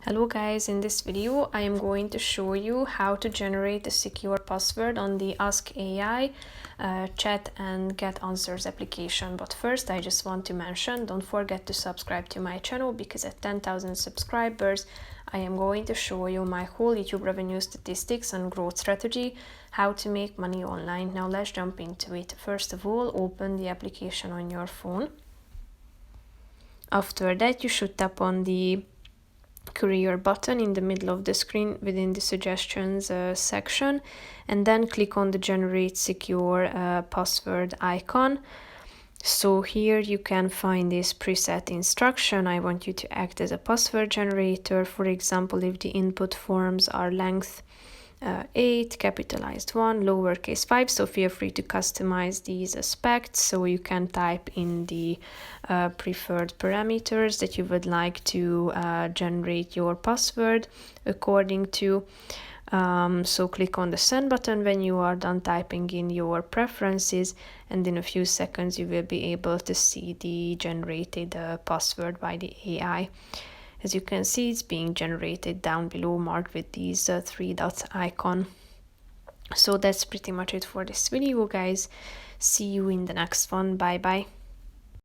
Hello guys, in this video I am going to show you how to generate a secure password on the Ask AI chat and get answers application. But first I just want to mention, don't forget to subscribe to my channel because at 10,000 subscribers I am going to show you my whole YouTube revenue statistics and growth strategy, how to make money online. Now let's jump into it. First of all, open the application on your phone. After that you should tap on the career button in the middle of the screen within the suggestions section, and then click on the generate secure password icon. So here you can find this preset instruction. I want you to act as a password generator. For example, if the input forms are length 8, capitalized 1, lowercase 5, so feel free to customize these aspects. So you can type in the preferred parameters that you would like to generate your password according to. So click on the send button when you are done typing in your preferences, and in a few seconds you will be able to see the generated password by the AI. As you can see, it's being generated down below, marked with these 3 dots icon. So that's pretty much it for this video, guys. See you in the next one. Bye bye.